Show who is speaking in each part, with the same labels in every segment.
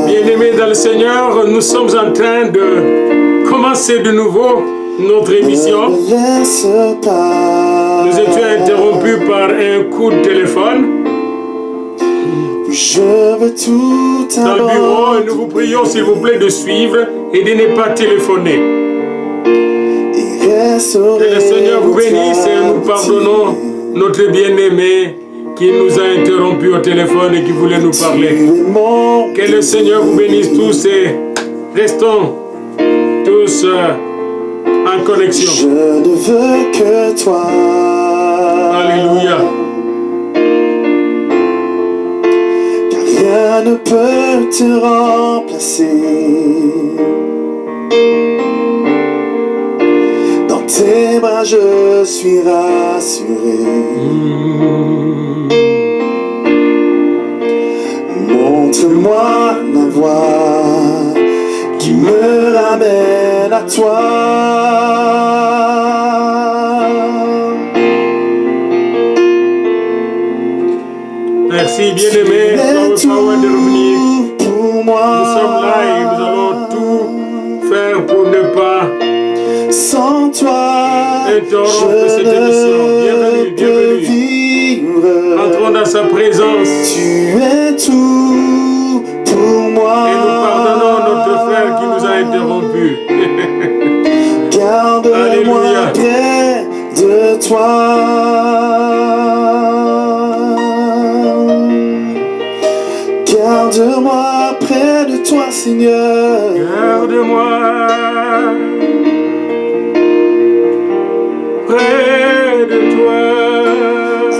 Speaker 1: Bien-aimés dans le Seigneur, nous sommes en train de commencer de nouveau notre émission. Nous étions interrompus par un coup de téléphone dans le bureau et nous vous prions s'il vous plaît de suivre et de ne pas téléphoner. Que le Seigneur vous bénisse et nous pardonnons notre bien-aimé qui nous a interrompus au téléphone et qui voulait nous parler. Que le Seigneur vous bénisse tous et restons tous en connexion.
Speaker 2: Je ne veux que toi.
Speaker 1: Alléluia.
Speaker 2: Car rien ne peut te remplacer. Dans tes bras je suis rassuré. Montre-moi la voie qui me ramène à toi.
Speaker 1: Merci bien-aimé, sois de revenir. Nous sommes là et nous allons tout faire pour ne pas
Speaker 2: sans toi
Speaker 1: interrompre cette émission. Bienvenue, bienvenue. Entrons dans sa présence.
Speaker 2: Tu es tout pour moi.
Speaker 1: Et nous pardonnons notre frère qui nous a interrompus.
Speaker 2: Garde-moi près de toi. Garde-moi près de toi, Seigneur.
Speaker 1: Garde-moi près de toi.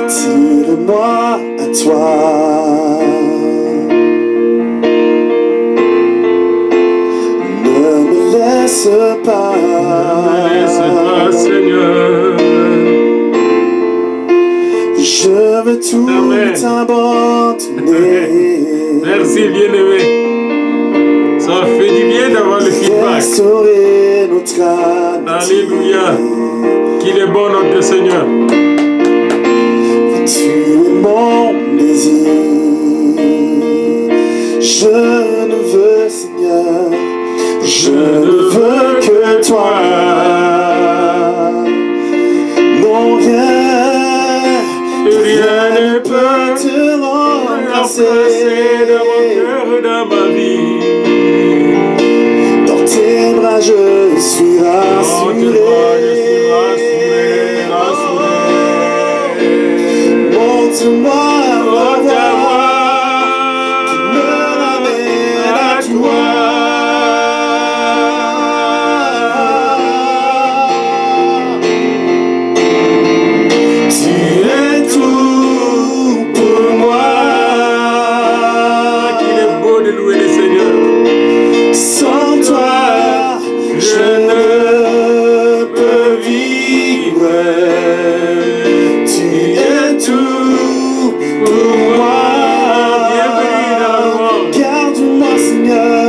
Speaker 2: Attire-moi à toi. Ne me laisse pas.
Speaker 1: Ne me laisse pas, Seigneur.
Speaker 2: Je veux tout abandonner.
Speaker 1: Merci bien-aimé. Ça fait du bien d'avoir le feedback. Alléluia. Qu'il est bon notre Seigneur.
Speaker 2: Tu es mon désir. Je ne veux, Seigneur, je ne veux que toi. Non, rien ne peut te remplacer
Speaker 1: dans mon cœur, dans ma vie.
Speaker 2: Dans tes bras je suis rassuré. Montre-moi la voie qui me ramène à toi. Tu es tout pour moi.
Speaker 1: Qu'il est beau de louer le Seigneur.
Speaker 2: Sans toi, je ne peux vivre. Tu es tout pour moi.
Speaker 1: Bienvenue dans le monde.
Speaker 2: Garde-moi, Seigneur,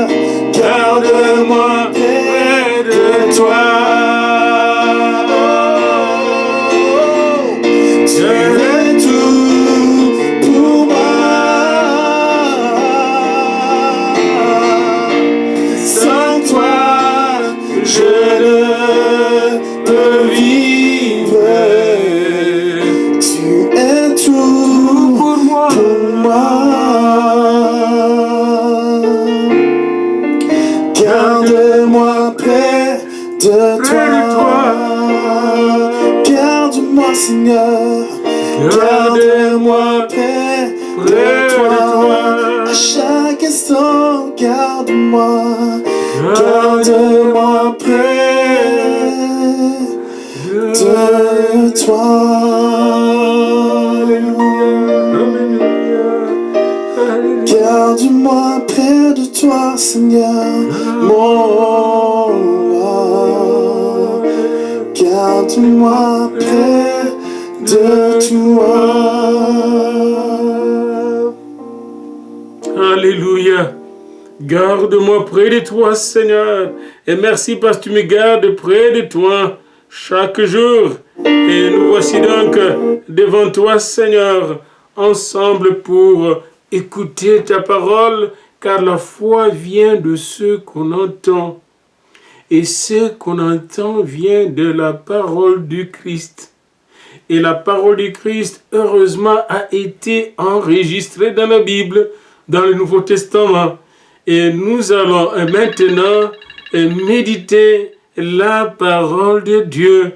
Speaker 2: garde-moi près de toi. Tu es tout pour moi. Sans toi, je ne peux vivre. Tu es tout
Speaker 1: Pour moi.
Speaker 2: Garde-moi près de toi. Garde-moi, Seigneur. Garde-moi près de toi. À chaque instant, garde-moi. Garde-moi près de toi. Garde-moi près de toi, Seigneur, mon roi. Garde-moi près de toi.
Speaker 1: Alléluia. Garde-moi près de toi, Seigneur. Et merci parce que tu me gardes près de toi chaque jour. Et nous voici donc devant toi, Seigneur, ensemble pour écouter ta parole, car la foi vient de ce qu'on entend. Et ce qu'on entend vient de la parole du Christ. Et la parole du Christ, heureusement, a été enregistrée dans la Bible, dans le Nouveau Testament. Et nous allons maintenant méditer la parole de Dieu.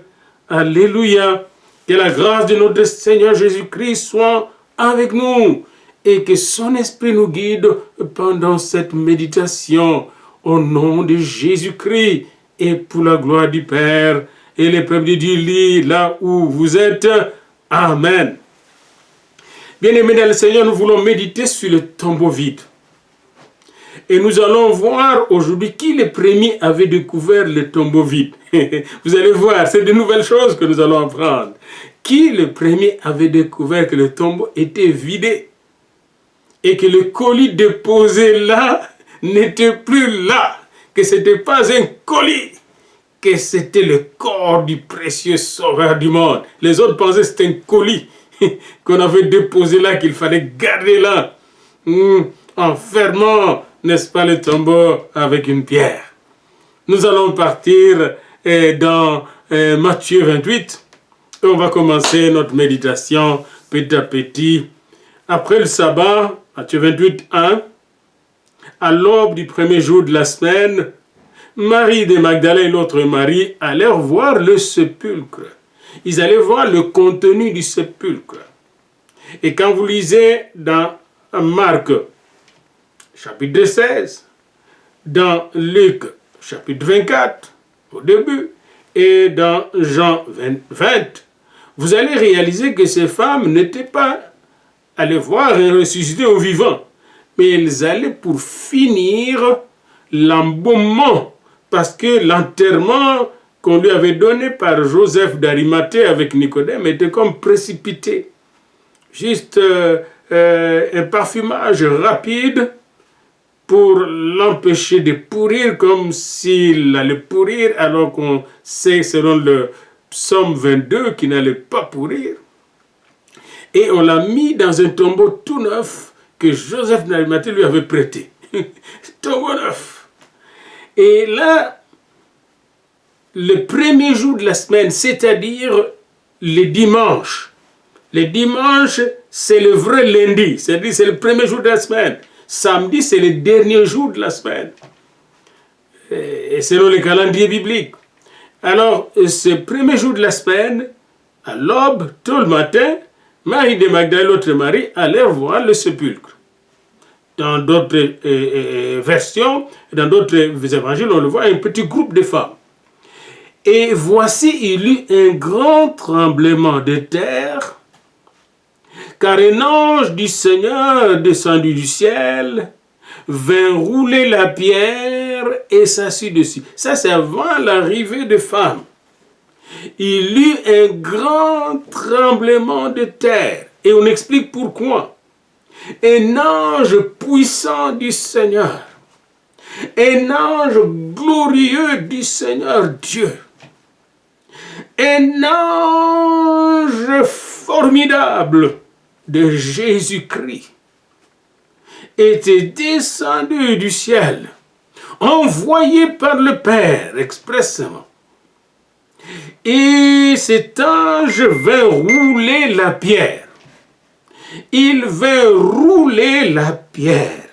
Speaker 1: Alléluia. Que la grâce de notre Seigneur Jésus-Christ soit avec nous et que son esprit nous guide pendant cette méditation au nom de Jésus-Christ et pour la gloire du Père. Et les peuple de Dieu lit là où vous êtes. Amen. Bien-aimés dans le Seigneur, nous voulons méditer sur le tombeau vide. Et nous allons voir aujourd'hui qui le premier avait découvert le tombeau vide. Vous allez voir, c'est de nouvelles choses que nous allons apprendre. Qui le premier avait découvert que le tombeau était vidé et que le colis déposé là n'était plus là, que ce n'était pas un colis, que c'était le corps du précieux sauveur du monde. Les autres pensaient que c'était un colis qu'on avait déposé là, qu'il fallait garder là, en fermant, n'est-ce pas, le tombeau avec une pierre. Nous allons partir dans Matthieu 28. Et on va commencer notre méditation petit à petit. Après le sabbat, Matthieu 28, 1, à l'aube du premier jour de la semaine, Marie de Magdala et l'autre Marie allèrent voir le sépulcre. Ils allaient voir le contenu du sépulcre. Et quand vous lisez dans Marc, chapitre 16, dans Luc, chapitre 24, au début, et dans Jean 20, vous allez réaliser que ces femmes n'étaient pas allées voir un ressuscité au vivant, mais elles allaient pour finir l'embaumement, parce que l'enterrement qu'on lui avait donné par Joseph d'Arimathée avec Nicodème était comme précipité. Juste un parfumage rapide pour l'empêcher de pourrir comme s'il allait pourrir, alors qu'on sait selon le Psaume 22 qu'il n'allait pas pourrir. Et on l'a mis dans un tombeau tout neuf que Joseph d'Arimathée lui avait prêté. Tombeau neuf. Et là, le premier jour de la semaine, c'est-à-dire le dimanche. Le dimanche, c'est le vrai lundi, c'est-à-dire c'est le premier jour de la semaine. Samedi, c'est le dernier jour de la semaine. Et selon le calendrier biblique. Alors, ce premier jour de la semaine, à l'aube, tôt le matin, Marie de Magdala et l'autre Marie allèrent voir le sépulcre. Dans d'autres versions, dans d'autres évangiles, on le voit, un petit groupe de femmes. Et voici, il y eut un grand tremblement de terre, car un ange du Seigneur descendu du ciel vint rouler la pierre et s'assit dessus. Ça, c'est avant l'arrivée des femmes. Il y eut un grand tremblement de terre. Et on explique pourquoi. Un ange puissant du Seigneur. Un ange glorieux du Seigneur Dieu. Un ange formidable de Jésus-Christ était descendu du ciel, envoyé par le Père expressément. Et cet ange vint rouler la pierre. Il vint rouler la pierre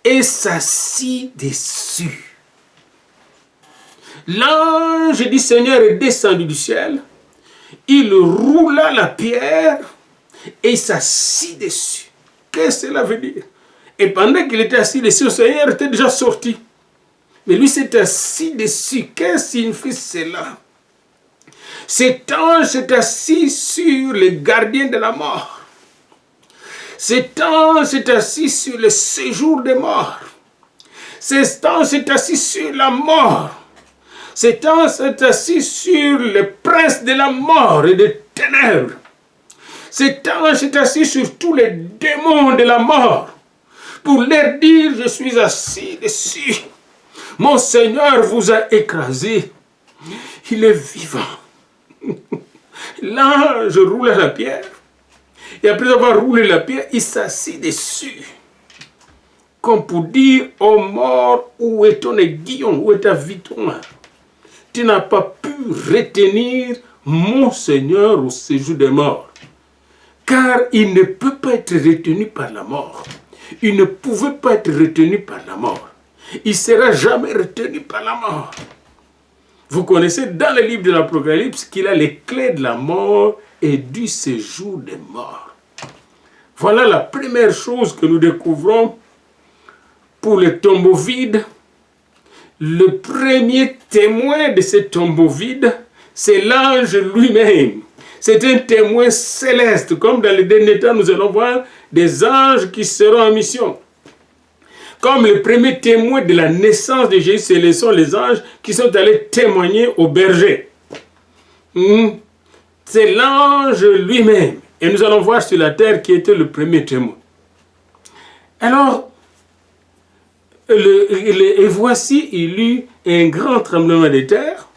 Speaker 1: et s'assit dessus. L'ange du Seigneur est descendu du ciel. Il roula la pierre et s'assit dessus. Qu'est-ce que cela veut dire? Et pendant qu'il était assis dessus, le Seigneur était déjà sorti. Mais lui s'est assis dessus. Qu'est-ce que signifie cela? Cet ange s'est assis sur le gardien de la mort. Cet ange s'est assis sur le séjour des morts. Cet ange s'est assis sur la mort. Cet ange s'est assis sur le prince de la mort et des ténèbres. Cet ange s'est assis sur tous les démons de la mort pour leur dire, je suis assis dessus. Mon Seigneur vous a écrasé. Il est vivant. L'ange roule la pierre Et après avoir roulé la pierre, il s'assit dessus. Comme pour dire, ô mort, où est ton aiguillon, où est ta victoire? Tu n'as pas pu retenir mon Seigneur au séjour des morts. Car il ne peut pas être retenu par la mort. Il ne pouvait pas être retenu par la mort. Il ne sera jamais retenu par la mort. Vous connaissez dans le livre de l'Apocalypse qu'il a les clés de la mort et du séjour des morts. Voilà la première chose que nous découvrons pour les tombeaux vides. Le premier témoin de ces tombeaux vides, c'est l'ange lui-même. C'est un témoin céleste. Comme dans les derniers temps, nous allons voir des anges qui seront en mission. Comme le premier témoin de la naissance de Jésus, ce sont les anges qui sont allés témoigner aux bergers. C'est l'ange lui-même. Et nous allons voir sur la terre qui était le premier témoin. Alors, et voici, il eut un grand tremblement de terre,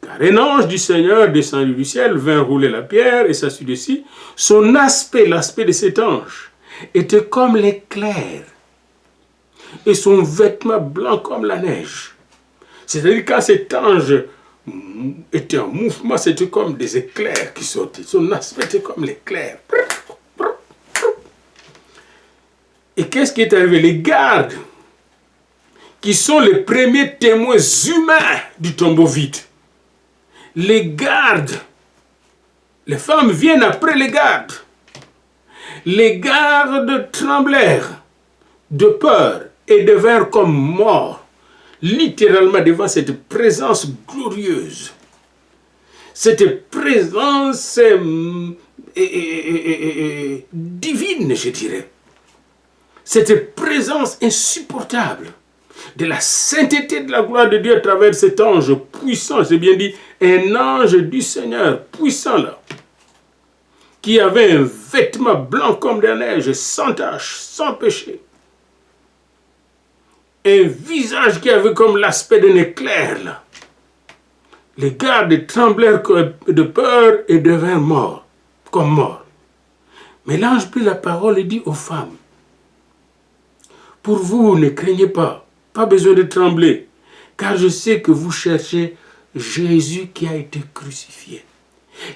Speaker 1: car un ange du Seigneur descendu du ciel vint rouler la pierre et s'assit dessus. Son aspect, l'aspect de cet ange, était comme l'éclair, et son vêtement blanc comme la neige. C'est-à-dire quand cet ange était en mouvement, c'était comme des éclairs qui sortaient. Son aspect était comme l'éclair. Et qu'est-ce qui est arrivé? Les gardes, qui sont les premiers témoins humains du tombeau vide. Les gardes, les femmes viennent après les gardes. Les gardes tremblèrent de peur et devinrent comme morts, littéralement devant cette présence glorieuse. Cette présence divine, je dirais. Cette présence insupportable de la sainteté de la gloire de Dieu à travers cet ange puissant, j'ai bien dit, un ange du Seigneur puissant là, qui avait un vêtement blanc comme de la neige, sans tache, sans péché. Un visage qui avait comme l'aspect d'un éclair là. Les gardes tremblèrent de peur et devinrent morts, comme morts. Mais l'ange prit la parole et dit aux femmes, pour vous, ne craignez pas. Pas besoin de trembler, car je sais que vous cherchez Jésus qui a été crucifié.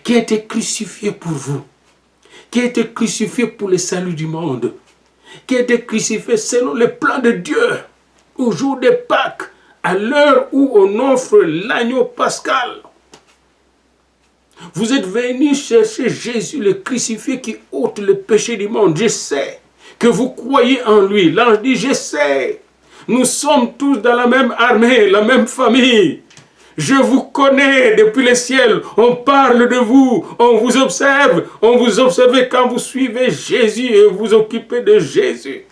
Speaker 1: Qui a été crucifié pour vous. Qui a été crucifié pour le salut du monde. Qui a été crucifié selon le plan de Dieu. Au jour de Pâques, à l'heure où on offre l'agneau pascal. Vous êtes venus chercher Jésus le crucifié qui ôte le péché du monde. Je sais que vous croyez en lui. L'ange dit, je sais. Nous sommes tous dans la même armée, la même famille. Je vous connais depuis le ciel. On parle de vous, on vous observe. On vous observe quand vous suivez Jésus et vous occupez de Jésus.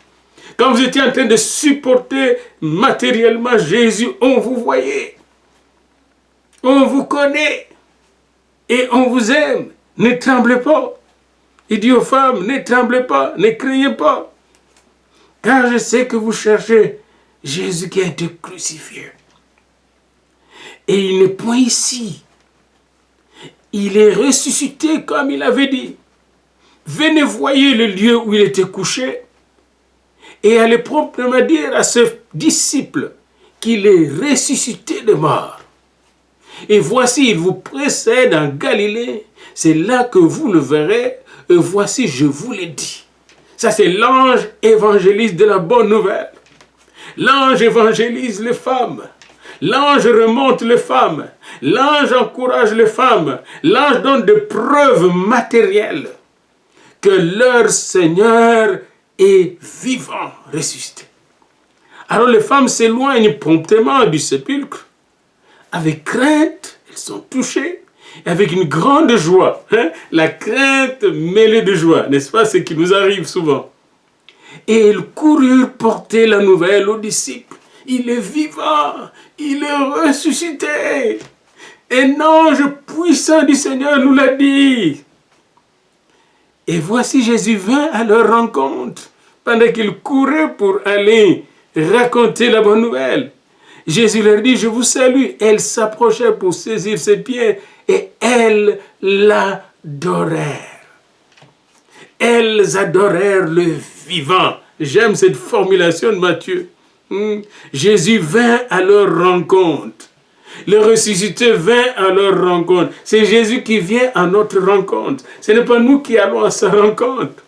Speaker 1: Quand vous étiez en train de supporter matériellement Jésus, on vous voyait. On vous connaît. Et on vous aime. Ne tremblez pas. Il dit aux femmes, ne tremblez pas, ne craignez pas. Car je sais que vous cherchez Jésus qui a été crucifié. Et il n'est point ici. Il est ressuscité comme il avait dit. Venez voyez le lieu où il était couché et allez promptement dire à ses disciples qu'il est ressuscité de mort. Et voici, il vous précède en Galilée. C'est là que vous le verrez. Et voici, je vous l'ai dit. Ça, c'est l'ange évangéliste de la bonne nouvelle. L'ange évangélise les femmes. L'ange remonte les femmes. L'ange encourage les femmes. L'ange donne des preuves matérielles que leur Seigneur est vivant, ressuscité. Alors les femmes s'éloignent promptement du sépulcre. Avec crainte, elles sont touchées. Avec une grande joie. La crainte mêlée de joie. N'est-ce pas ce qui nous arrive souvent? Et ils coururent porter la nouvelle aux disciples. Il est vivant, il est ressuscité. Un ange puissant du Seigneur nous l'a dit. Et voici Jésus vint à leur rencontre pendant qu'ils couraient pour aller raconter la bonne nouvelle. Jésus leur dit, je vous salue. Elles s'approchèrent pour saisir ses pieds et elles l'adorèrent. elles adorèrent le vivant. J'aime cette formulation de Matthieu. Jésus vint à leur rencontre. Le ressuscité vint à leur rencontre. C'est Jésus qui vient à notre rencontre. Ce n'est pas nous qui allons à sa rencontre.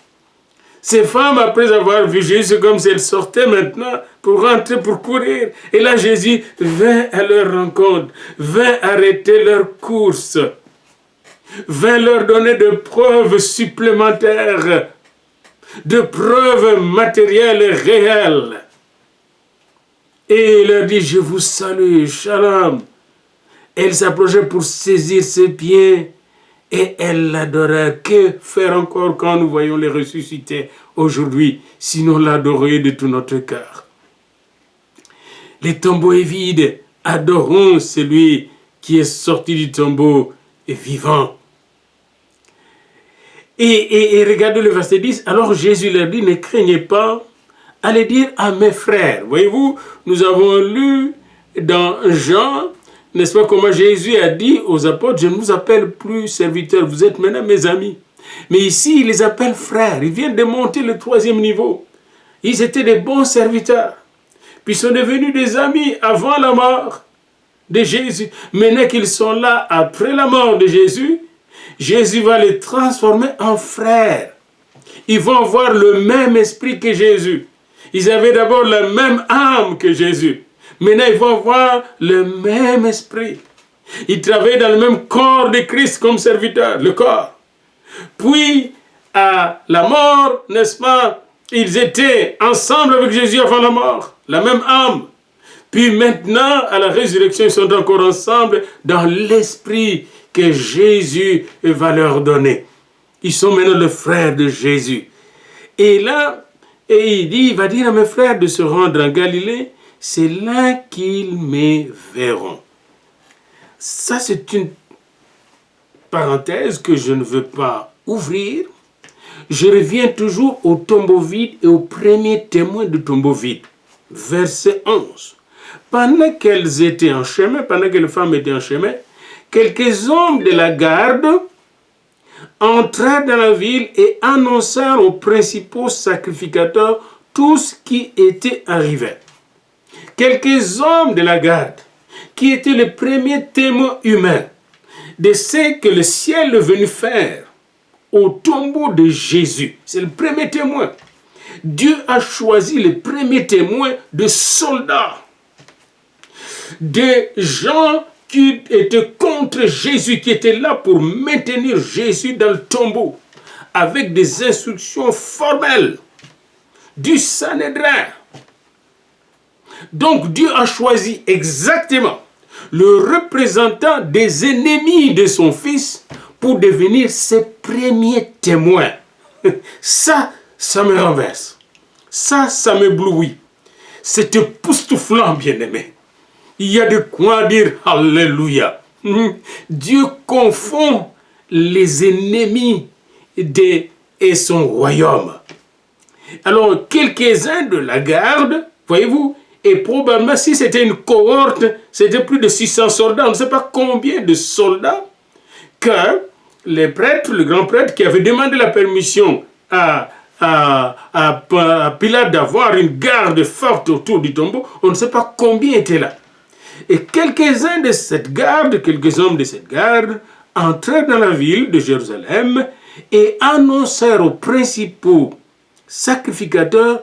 Speaker 1: Ces femmes, après avoir vu Jésus, c'est comme si elles sortaient maintenant pour rentrer, pour courir. Et là, Jésus vint à leur rencontre, vint arrêter leur course, vint leur donner de preuves supplémentaires, de preuves matérielles et réelles. Et il leur dit, je vous salue, shalom. Elle s'approchait pour saisir ses pieds et elle l'adorait. Que faire encore quand nous voyons les ressuscités aujourd'hui, sinon l'adorer de tout notre cœur? Les tombeaux est vide, adorons celui qui est sorti du tombeau et vivant. Et regardez le verset 10, alors Jésus leur dit, ne craignez pas, allez dire à mes frères. Voyez-vous, nous avons lu dans Jean, n'est-ce pas, comment Jésus a dit aux apôtres, je ne vous appelle plus serviteurs, vous êtes maintenant mes amis. Mais ici, il les appelle frères, ils viennent de monter le 3e niveau. Ils étaient des bons serviteurs, puis ils sont devenus des amis avant la mort de Jésus. Maintenant qu'ils sont là après la mort de Jésus, Jésus va les transformer en frères. Ils vont avoir le même esprit que Jésus. Ils avaient d'abord la même âme que Jésus. Maintenant, ils vont avoir le même esprit. Ils travaillent dans le même corps de Christ comme serviteurs, le corps. Puis, à la mort, n'est-ce pas, ils étaient ensemble avec Jésus avant la mort, la même âme. Puis maintenant, à la résurrection, ils sont encore ensemble dans l'esprit que Jésus va leur donner. Ils sont maintenant les frères de Jésus. Et là, il va dire à mes frères de se rendre en Galilée, c'est là qu'ils me verront. Ça, c'est une parenthèse que je ne veux pas ouvrir. Je reviens toujours au tombeau vide et au premier témoin du tombeau vide. Verset 11. Pendant qu'elles étaient en chemin, pendant que les femmes étaient en chemin, quelques hommes de la garde entrèrent dans la ville et annoncèrent aux principaux sacrificateurs tout ce qui était arrivé. Quelques hommes de la garde, qui étaient les premiers témoins humains de ce que le ciel est venu faire au tombeau de Jésus. C'est le premier témoin. Dieu a choisi les premiers témoins de soldats, de gens qui étaient contre Jésus, qui étaient là pour maintenir Jésus dans le tombeau, avec des instructions formelles du Sanhédrin. Donc Dieu a choisi exactement le représentant des ennemis de son fils pour devenir ses premiers témoins. Ça me renverse. Ça m'éblouit. C'est époustouflant, bien-aimé. Il y a de quoi dire Alléluia. Dieu confond les ennemis et son royaume. Alors, quelques-uns de la garde, voyez-vous, et probablement si c'était une cohorte, c'était plus de 600 soldats, on ne sait pas combien de soldats, que les prêtres, le grand prêtre qui avait demandé la permission à Pilate d'avoir une garde forte autour du tombeau, on ne sait pas combien étaient là. Et quelques-uns de cette garde, quelques hommes de cette garde, entrèrent dans la ville de Jérusalem et annoncèrent aux principaux sacrificateurs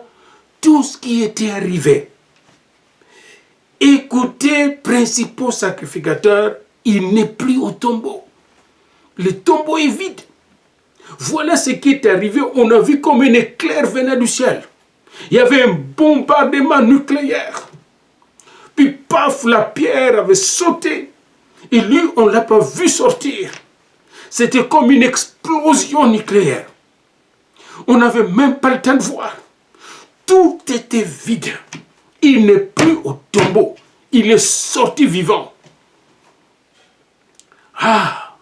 Speaker 1: tout ce qui était arrivé. Écoutez, principaux sacrificateurs, il n'est plus au tombeau. Le tombeau est vide. Voilà ce qui est arrivé. On a vu comme un éclair venait du ciel. Il y avait un bombardement nucléaire. Puis paf, la pierre avait sauté. Et lui, on ne l'a pas vu sortir. C'était comme une explosion nucléaire. On n'avait même pas le temps de voir. Tout était vide. Il n'est plus au tombeau. Il est sorti vivant. Ah!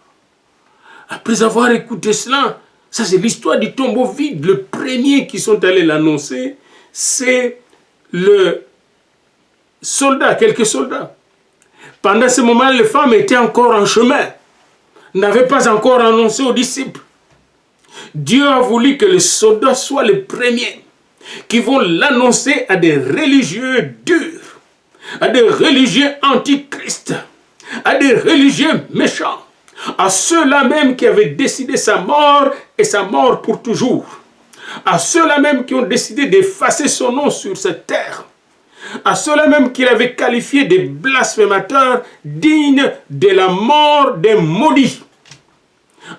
Speaker 1: Après avoir écouté cela, ça c'est l'histoire du tombeau vide. Le premier qui sont allés l'annoncer, c'est le soldat, quelques soldats. Pendant ce moment, les femmes étaient encore en chemin, n'avaient pas encore annoncé aux disciples. Dieu a voulu que les soldats soient les premiers qui vont l'annoncer à des religieux durs, à des religieux antichrist, à des religieux méchants, à ceux-là même qui avaient décidé sa mort et sa mort pour toujours, à ceux-là même qui ont décidé d'effacer son nom sur cette terre, à ceux-là même qu'il avait qualifiés de blasphémateurs dignes de la mort des maudits,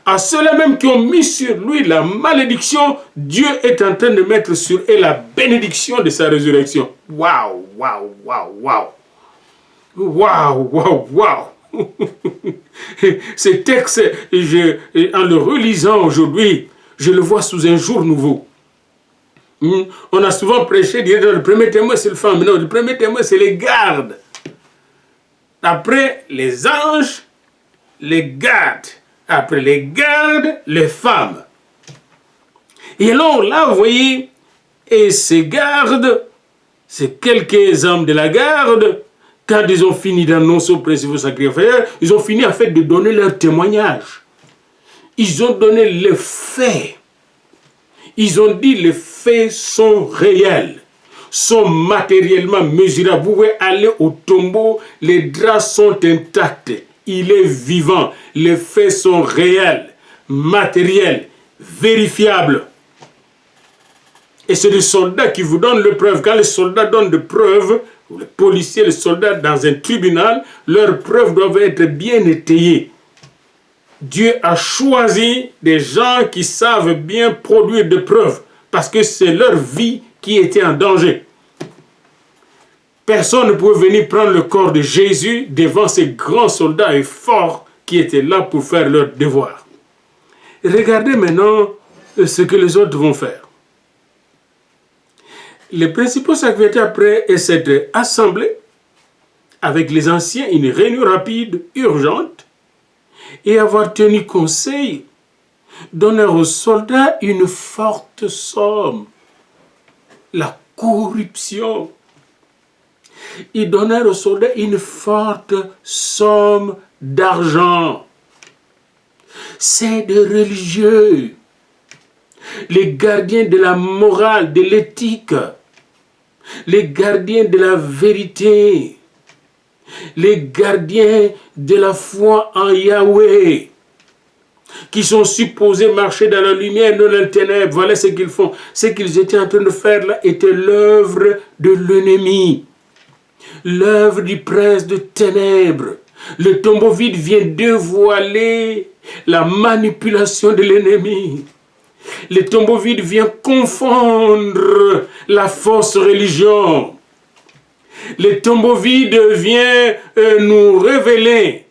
Speaker 1: à ceux-là même qui ont mis sur lui la malédiction, Dieu est en train de mettre sur eux la bénédiction de sa résurrection. Waouh, waouh, waouh, waouh. Waouh, waouh, waouh. Ce texte, en le relisant aujourd'hui, je le vois sous un jour nouveau. On a souvent prêché, le premier témoin c'est le femme, mais non, le premier témoin c'est les gardes. Après les anges, les gardes. Après les gardes, les femmes. Et alors là, vous voyez, et ces gardes, ces quelques hommes de la garde, quand ils ont fini d'annoncer au principal sacrificateur, ils ont fini en fait de donner leur témoignage. Ils ont donné les faits. Ils ont dit les faits sont réels, sont matériellement mesurables. Vous pouvez aller au tombeau, les draps sont intacts. Il est vivant. Les faits sont réels, matériels, vérifiables. Et c'est le soldat qui vous donne les preuves. Quand les soldats donnent des preuves, ou les policiers, les soldats dans un tribunal, leurs preuves doivent être bien étayées. Dieu a choisi des gens qui savent bien produire des preuves, parce que c'est leur vie qui était en danger. Personne ne pouvait venir prendre le corps de Jésus devant ces grands soldats et forts qui étaient là pour faire leur devoir. Regardez maintenant ce que les autres vont faire. Les principaux sacrificateurs, après s'être assemblés avec les anciens, une réunion rapide, urgente, et avoir tenu conseil, donnèrent aux soldats une forte somme. La corruption. Ils donnèrent aux soldats une forte somme d'argent. C'est des religieux, les gardiens de la morale, de l'éthique, les gardiens de la vérité, les gardiens de la foi en Yahweh, qui sont supposés marcher dans la lumière, non dans les ténèbres. Voilà ce qu'ils font. Ce qu'ils étaient en train de faire là était l'œuvre de l'ennemi. L'œuvre du prince de ténèbres. Le tombeau vide vient dévoiler la manipulation de l'ennemi. Le tombeau vide vient confondre la fausse religion. Le tombeau vide vient nous révéler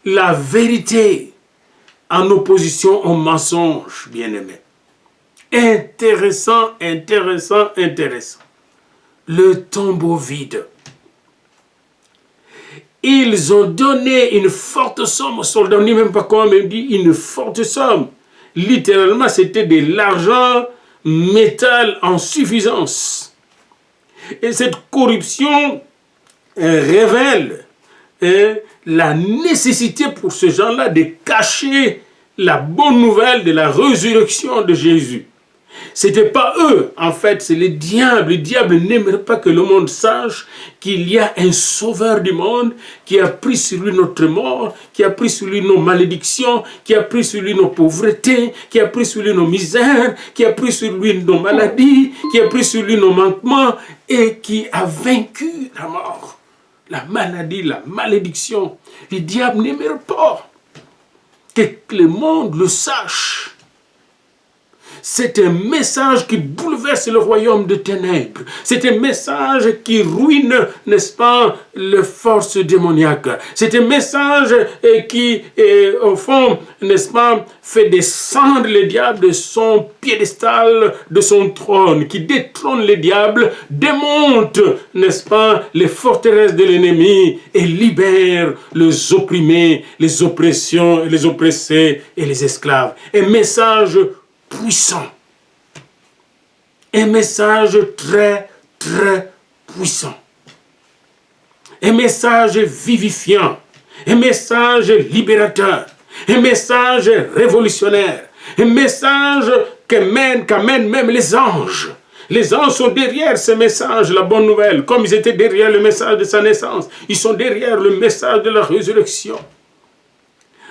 Speaker 1: la vérité en opposition au mensonge, bien-aimé. Intéressant, intéressant, intéressant. Le tombeau vide. Ils ont donné une forte somme aux soldats. On ne dit même pas comment, mais on dit une forte somme. Littéralement, c'était de l'argent, métal en suffisance. Et cette corruption révèle la nécessité pour ces gens-là de cacher la bonne nouvelle de la résurrection de Jésus. Ce n'était pas eux, en fait, c'est le diable. Le diable n'aimerait pas que le monde sache qu'il y a un sauveur du monde qui a pris sur lui notre mort, qui a pris sur lui nos malédictions, qui a pris sur lui nos pauvretés, qui a pris sur lui nos misères, qui a pris sur lui nos maladies, qui a pris sur lui nos manquements et qui a vaincu la mort, la maladie, la malédiction. Le diable n'aimerait pas que le monde le sache. C'est un message qui bouleverse le royaume de ténèbres. C'est un message qui ruine, n'est-ce pas, les forces démoniaques. C'est un message qui, au fond, n'est-ce pas, fait descendre le diable de son piédestal, de son trône, qui détrône le diable, démonte, n'est-ce pas, les forteresses de l'ennemi et libère les opprimés, les oppressions, les oppressés et les esclaves. Un message puissant. Un message très, très puissant. Un message vivifiant. Un message libérateur. Un message révolutionnaire. Un message qu'amènent même les anges. Les anges sont derrière ce message, la bonne nouvelle, comme ils étaient derrière le message de sa naissance. Ils sont derrière le message de la résurrection.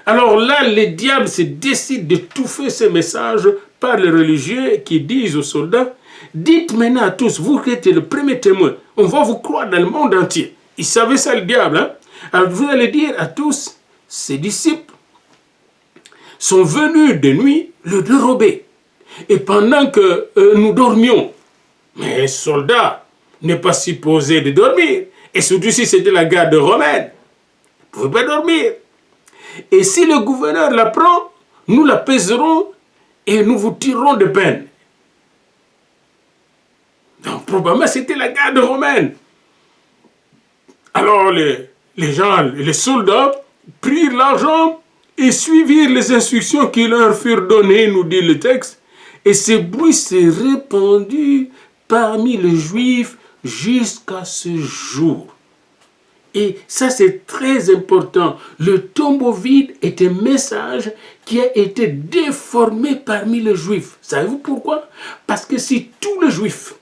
Speaker 1: Alors là, les diables se décident d'étouffer ce message par les religieux qui disent aux soldats, dites maintenant à tous, vous qui êtes le premier témoin, on va vous croire dans le monde entier. Ils savaient ça, le diable. Hein? Alors vous allez dire à tous, ses disciples sont venus de nuit le dérober. Et pendant que nous dormions, mais un soldat n'est pas supposé de dormir. Et surtout si c'était la garde romaine, il ne pouvait pas dormir. Et si le gouverneur l'apprend, nous l'apaiserons et nous vous tirerons de peine. Donc probablement c'était la garde romaine. Alors les gens, les soldats prirent l'argent et suivirent les instructions qui leur furent données, nous dit le texte. Et ce bruit s'est répandu parmi les Juifs jusqu'à ce jour. Et ça, c'est très important. Le tombeau vide est un message qui a été déformé parmi les Juifs. Savez-vous pourquoi? Parce que si tous les Juifs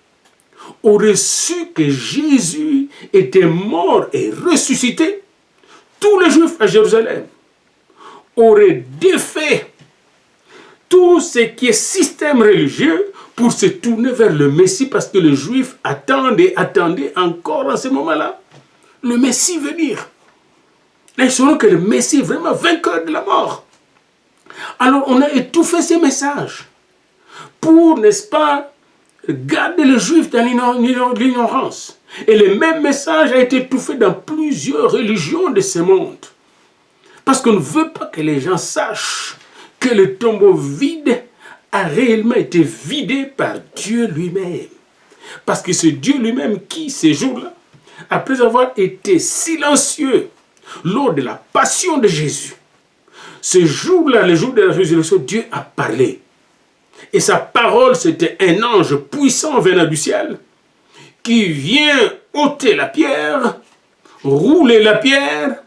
Speaker 1: auraient su que Jésus était mort et ressuscité, tous les Juifs à Jérusalem auraient défait tout ce qui est système religieux pour se tourner vers le Messie, parce que les Juifs attendaient encore en ce moment-là le Messie venir. Là, ils sauront que le Messie est vraiment vainqueur de la mort. Alors, on a étouffé ces messages pour, n'est-ce pas, garder les Juifs dans l'ignorance. Et le même message a été étouffé dans plusieurs religions de ce monde. Parce qu'on ne veut pas que les gens sachent que le tombeau vide a réellement été vidé par Dieu lui-même. Parce que c'est Dieu lui-même qui, ces jours-là, après avoir été silencieux lors de la passion de Jésus, ce jour-là, le jour de la résurrection, Dieu a parlé. Et sa parole, c'était un ange puissant venant du ciel qui vient ôter la pierre, rouler la pierre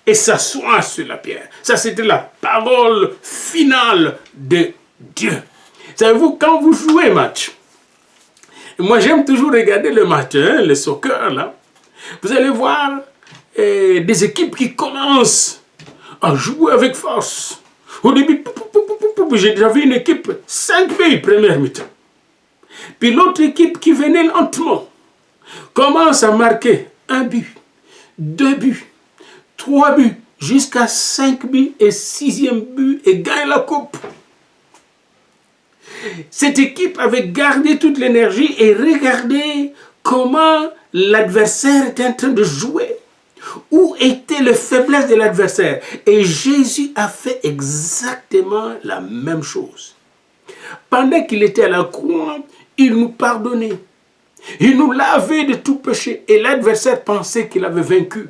Speaker 1: et s'asseoir sur la pierre. Ça, c'était la parole finale de Dieu. Savez-vous, quand vous jouez un match, moi j'aime toujours regarder le match, le soccer, là, vous allez voir des équipes qui commencent à jouer avec force. Au début, j'ai déjà vu une équipe, 5 buts, première mi-temps. Puis l'autre équipe qui venait lentement commence à marquer 1 but, 2 buts, 3 buts, jusqu'à 5 buts et 6e but et gagne la coupe. Cette équipe avait gardé toute l'énergie et regardez comment l'adversaire était en train de jouer. Où était la faiblesse de l'adversaire? Et Jésus a fait exactement la même chose. Pendant qu'il était à la croix, il nous pardonnait. Il nous lavait de tout péché. Et l'adversaire pensait qu'il avait vaincu.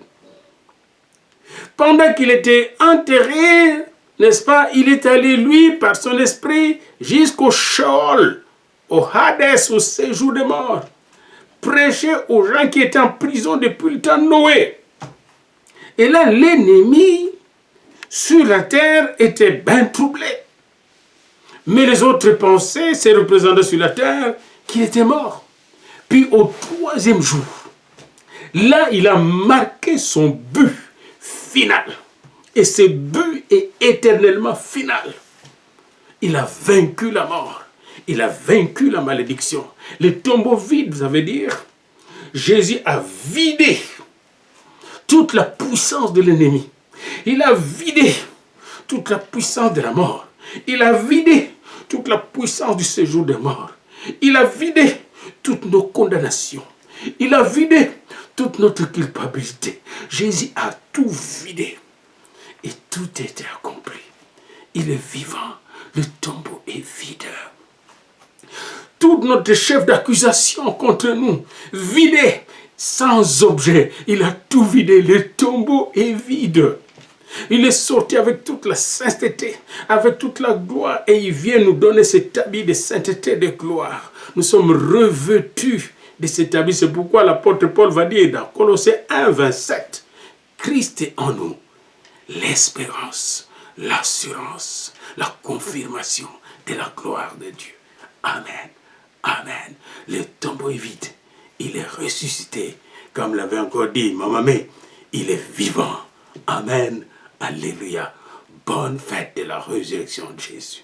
Speaker 1: Pendant qu'il était enterré, n'est-ce pas, il est allé, lui, par son esprit, jusqu'au Sheol, au Hadès, au séjour des morts, prêcher aux gens qui étaient en prison depuis le temps de Noé. Et là, l'ennemi sur la terre était bien troublé. Mais les autres pensaient, ces représentants sur la terre, qu'il était mort. Puis au 3e jour, là, il a marqué son but final. Et ce but est éternellement final. Il a vaincu la mort. Il a vaincu la malédiction. Le tombeau vide, ça veut dire, Jésus a vidé toute la puissance de l'ennemi. Il a vidé toute la puissance de la mort. Il a vidé toute la puissance du séjour des morts. Il a vidé toutes nos condamnations. Il a vidé toute notre culpabilité. Jésus a tout vidé. Et tout était accompli. Il est vivant. Le tombeau est vide. Tout notre chef d'accusation contre nous, vidé, sans objet. Il a tout vidé. Le tombeau est vide. Il est sorti avec toute la sainteté, avec toute la gloire, et il vient nous donner cet habit de sainteté, de gloire. Nous sommes revêtus de cet habit. C'est pourquoi l'apôtre Paul va dire dans Colossiens 1, 27, Christ est en nous, l'espérance, l'assurance, la confirmation de la gloire de Dieu. Amen. Amen. Le tombeau est vide. Il est ressuscité. Comme l'avait encore dit ma maman, il est vivant. Amen. Alléluia. Bonne fête de la résurrection de Jésus.